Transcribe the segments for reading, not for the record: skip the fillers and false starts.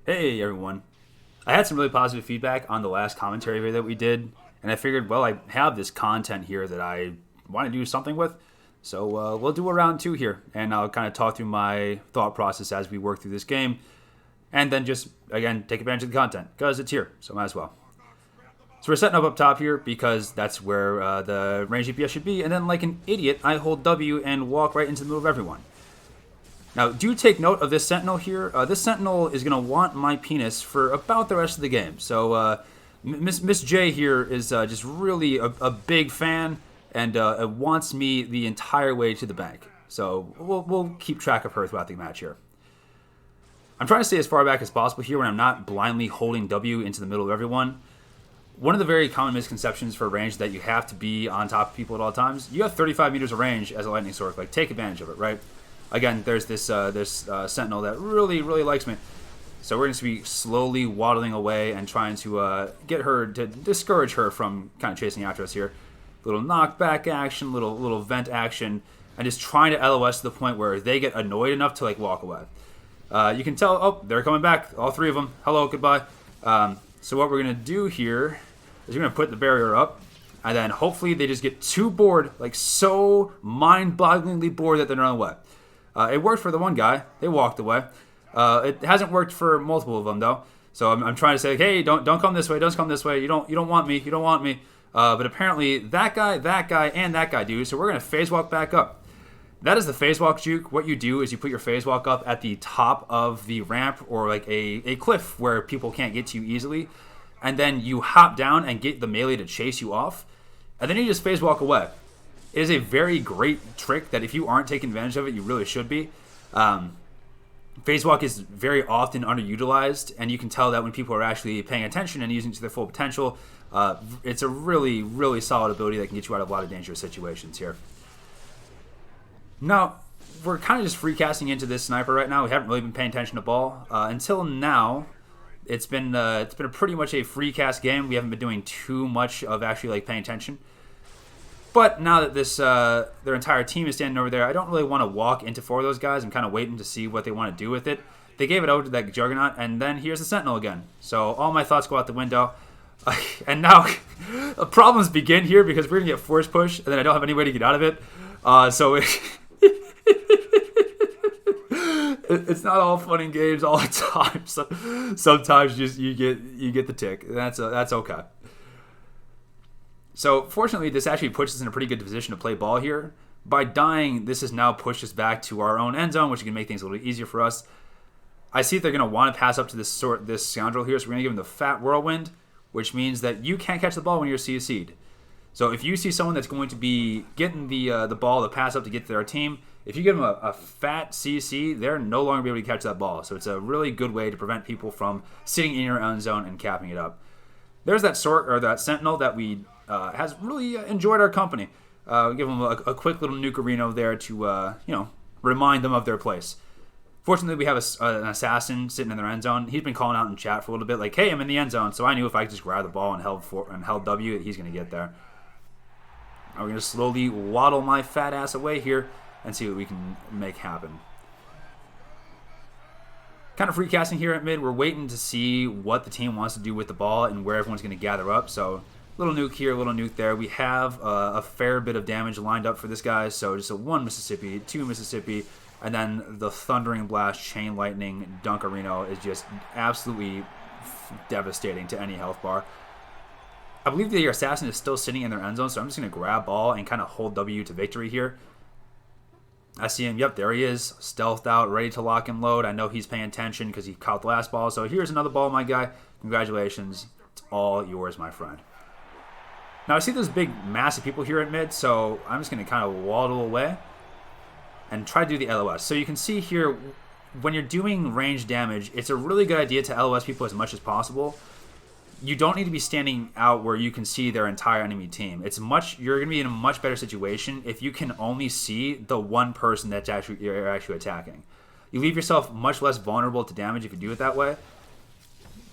Hey everyone. I had some really positive feedback on the last commentary video that we did, and I figured, well, I have this content here that I want to do something with, so we'll do a round two here, and I'll kind of talk through my thought process as we work through this game, and then just, again, take advantage of the content, because it's here, so might as well. So we're setting up top here, because that's where the range GPS should be, and then like an idiot, I hold W and walk right into the middle of everyone. Now, do take note of this Sentinel here. This Sentinel is going to want my penis for about the rest of the game. So, Miss J here is just really a big fan and wants me the entire way to the bank. So, we'll keep track of her throughout the match here. I'm trying to stay as far back as possible here when I'm not blindly holding W into the middle of everyone. One of the very common misconceptions for range is that you have to be on top of people at all times. You have 35 meters of range as a lightning sword. Like, take advantage of it, right? Again, there's this Sentinel that really likes me. So we're going to be slowly waddling away and trying to get her, to discourage her from kind of chasing after us here. Little knockback action, little vent action, and just trying to LOS to the point where they get annoyed enough to like walk away. You can tell, oh, they're coming back, all three of them. Hello, goodbye. So what we're going to do here is we're going to put the barrier up. And then hopefully they just get too bored, like so mind-bogglingly bored that they're on the way. It worked for the one guy. They walked away. It hasn't worked for multiple of them though. So I'm trying to say, hey, don't come this way. Don't come this way. You don't want me. You don't want me. But apparently that guy, and that guy do. So we're gonna phase walk back up. That is the phase walk juke. What you do is you put your phase walk up at the top of the ramp or like a cliff where people can't get to you easily, and then you hop down and get the melee to chase you off, and then you just phase walk away. It is a very great trick that if you aren't taking advantage of it, you really should be. Phase walk is very often underutilized, and you can tell that when people are actually paying attention and using it to their full potential. It's a really solid ability that can get you out of a lot of dangerous situations here. Now, we're kind of just free casting into this sniper right now. We haven't really been paying attention to ball. Until now, it's been pretty much a free cast game. We haven't been doing too much of actually like paying attention. But now that this their entire team is standing over there, I don't really want to walk into four of those guys. I'm kind of waiting to see what they want to do with it. They gave it over to that Juggernaut, and then here's the Sentinel again. So all my thoughts go out the window. And now problems begin here because we're going to get force push, and then I don't have any way to get out of it. It's not all fun and games all the time. So, sometimes you get the tick. That's okay. So, fortunately, this actually puts us in a pretty good position to play ball here. By dying, this has now pushed us back to our own end zone, which can make things a little bit easier for us. I see they're going to want to pass up to this scoundrel here, so we're going to give him the fat whirlwind, which means that you can't catch the ball when you're CC'd. So, if you see someone that's going to be getting the ball to pass up to get to their team, if you give them a fat CC, they're no longer be able to catch that ball. So, it's a really good way to prevent people from sitting in your own zone and capping it up. There's that that Sentinel that we has really enjoyed our company. Give them a quick little nukerino there to remind them of their place. Fortunately, we have an assassin sitting in their end zone. He's been calling out in chat for a little bit, like, "Hey, I'm in the end zone." So I knew if I could just grab the ball and held W, he's going to get there. Now we're going to slowly waddle my fat ass away here and see what we can make happen. Kind of free casting here at mid. We're waiting to see what the team wants to do with the ball and where everyone's going to gather up. So little nuke here, little nuke there. We have a fair bit of damage lined up for this guy. So just a 1 Mississippi, 2 Mississippi, and then the Thundering Blast, Chain Lightning, Dunkarino is just absolutely devastating to any health bar. I believe the assassin is still sitting in their end zone, so I'm just going to grab ball and kind of hold W to victory here. I see him. Yep, there he is. Stealthed out, ready to lock and load. I know he's paying attention because he caught the last ball. So here's another ball, my guy. Congratulations. It's all yours, my friend. Now, I see those big, massive people here at mid, so I'm just going to kind of waddle away and try to do the LOS. So you can see here, when you're doing range damage, it's a really good idea to LOS people as much as possible. You don't need to be standing out where you can see their entire enemy team. You're going to be in a much better situation if you can only see the one person that you're actually attacking. You leave yourself much less vulnerable to damage if you do it that way,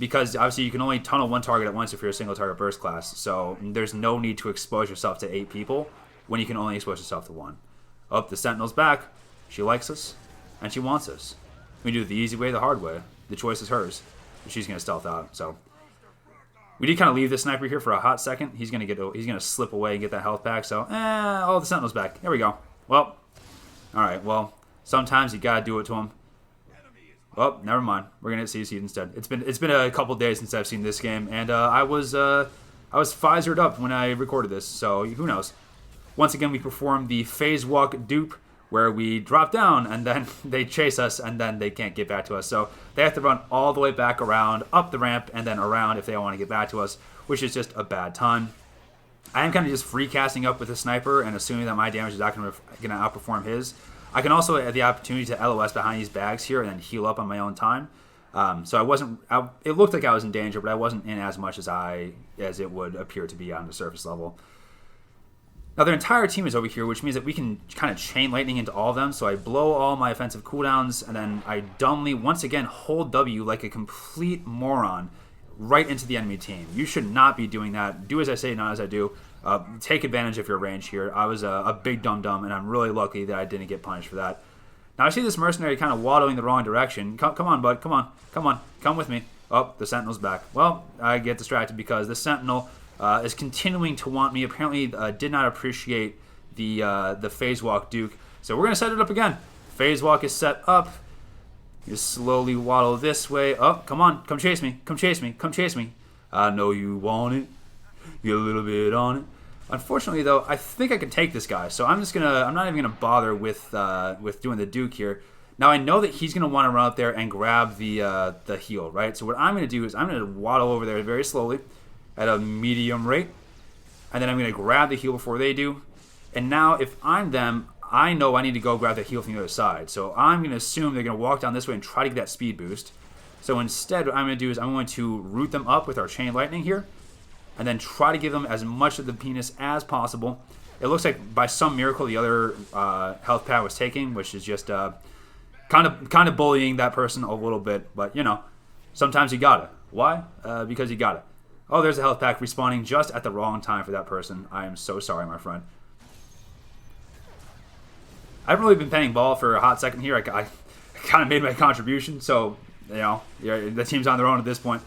because obviously you can only tunnel one target at once if you're a single target burst class. So there's no need to expose yourself to 8 people when you can only expose yourself to 1. Oh, the Sentinel's back. She likes us, and she wants us. We do it the easy way, the hard way. The choice is hers. She's going to stealth out. So we did kind of leave the sniper here for a hot second. He's going to slip away and get that health back. So, oh, the sentinel's back. There we go. Well, all right. Well, sometimes you got to do it to him. Oh, never mind. We're going to see seed instead. It's been a couple days since I've seen this game, and I was Pfizered up when I recorded this, so who knows. Once again, we perform the phase walk dupe, where we drop down, and then they chase us, and then they can't get back to us. So they have to run all the way back around, up the ramp, and then around if they want to get back to us, which is just a bad time. I am kind of just free casting up with the sniper and assuming that my damage is not going to outperform his. I can also have the opportunity to LOS behind these bags here and then heal up on my own time. So it looked like I was in danger, but I wasn't in as much as it would appear to be on the surface level. Now their entire team is over here, which means that we can kind of chain lightning into all of them. So I blow all my offensive cooldowns, and then I dumbly, once again, hold W like a complete moron right into the enemy team. You should not be doing that. Do as I say, not as I do. Take advantage of your range here. I was a big dum-dum, and I'm really lucky that I didn't get punished for that. Now I see this mercenary kind of waddling the wrong direction. Come on, bud. Come on. Come with me. Oh, the sentinel's back. Well, I get distracted because the sentinel is continuing to want me. Apparently did not appreciate the phase walk duke. So we're going to set it up again. Phase walk is set up. You slowly waddle this way. Oh, come on. Come chase me. Come chase me. Come chase me. I know you want it. Get a little bit on it. Unfortunately, though, I think I can take this guy. So I'm not even gonna bother with doing the duke here. Now I know that he's gonna want to run out there and grab the heal, right? So what I'm gonna do is I'm gonna waddle over there very slowly at a medium rate, and then I'm gonna grab the heal before they do. And now if I'm them, I know I need to go grab the heal from the other side. So I'm gonna assume they're gonna walk down this way and try to get that speed boost. So instead, what I'm gonna do is I'm going to root them up with our chain lightning here, and then try to give them as much of the penis as possible. It looks like by some miracle the other health pad was taking, which is just kind of bullying that person a little bit. But you know, sometimes you gotta. Why? Because you gotta. Oh, there's a health pack respawning just at the wrong time for that person. I am so sorry, my friend. I haven't really been playing ball for a hot second here. I kind of made my contribution, so you know, the team's on their own at this point.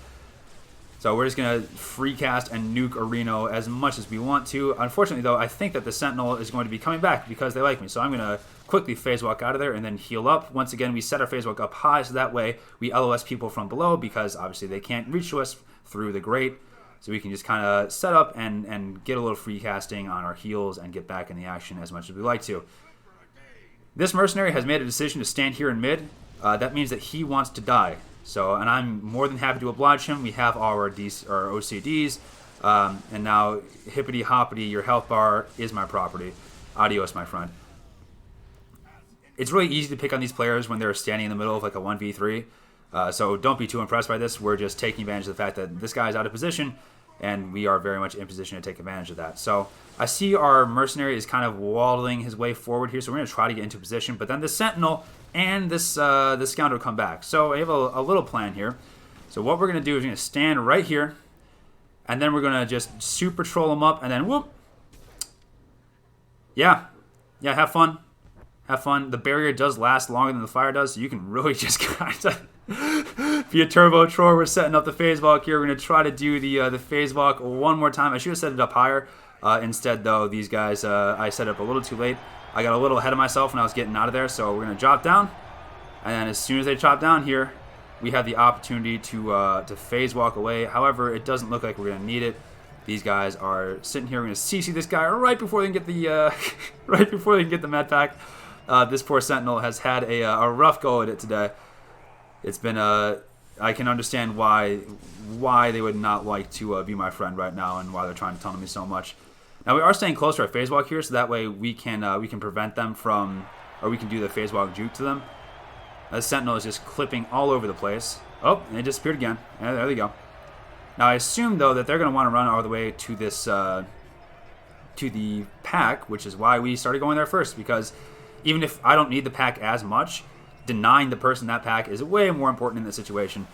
So we're just going to free cast and nuke Areno as much as we want to. Unfortunately, though, I think that the Sentinel is going to be coming back because they like me. So I'm going to quickly phase walk out of there and then heal up. Once again, we set our phase walk up high so that way we LOS people from below because obviously they can't reach to us through the grate. So we can just kind of set up and get a little free casting on our heals and get back in the action as much as we like to. This mercenary has made a decision to stand here in mid. That means that he wants to die. So, and I'm more than happy to oblige him. We have our OCDs, and now hippity hoppity, your health bar is my property. Adios, my friend. It's really easy to pick on these players when they're standing in the middle of like a 1v3. So don't be too impressed by this. We're just taking advantage of the fact that this guy's out of position, and we are very much in position to take advantage of that. So I see our mercenary is kind of waddling his way forward here, so we're going to try to get into position. But then the Sentinel and this scoundrel come back. So I have a little plan here. So what we're going to do is we're going to stand right here, and then we're going to just super troll him up, and then whoop. Yeah, have fun. Have fun. The barrier does last longer than the fire does, so you can really just kind of be a turbo troll. We're setting up the phase walk here. We're going to try to do the phase walk one more time. I should have set it up higher. Instead, though, these guys, I set it up a little too late. I got a little ahead of myself when I was getting out of there, so we're going to drop down. And then as soon as they chop down here, we have the opportunity to phase walk away. However, it doesn't look like we're going to need it. These guys are sitting here. We're going to CC this guy right before they can get the med pack. This poor Sentinel has had a rough go at it today. It's been I can understand why they would not like to be my friend right now and why they're trying to tunnel me so much. Now we are staying close to our phase walk here, so that way we can prevent them from, or we can do the phase walk juke to them. The Sentinel is just clipping all over the place. Oh, and it disappeared again. Yeah, there they go. Now I assume though that they're going to want to run all the way to this to the pack, which is why we started going there first, because even if I don't need the pack as much, denying the person that pack is way more important in this situation.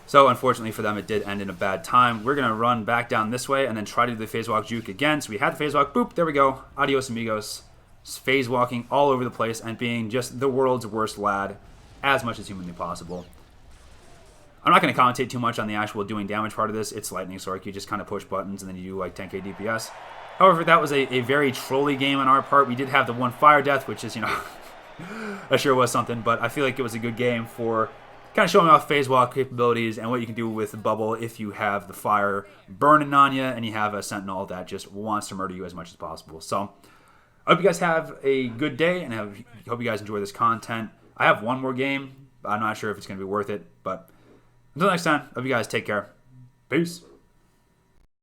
So unfortunately for them, it did end in a bad time. We're going to run back down this way and then try to do the phase walk juke again. So we had the phase walk. Boop, there we go. Adios, amigos. Phase walking all over the place and being just the world's worst lad as much as humanly possible. I'm not going to commentate too much on the actual doing damage part of this. It's lightning stork. You just kind of push buttons and then you do like 10k DPS. However, that was a very trolly game on our part. We did have the one fire death, which is, that sure was something. But I feel like it was a good game for kind of showing off phase walk capabilities and what you can do with the bubble if you have the fire burning on you and you have a sentinel that just wants to murder you as much as possible. So I hope you guys have a good day, and I hope you guys enjoy this content. I have one more game. I'm not sure if it's going to be worth it, but until next time, hope you guys take care. Peace.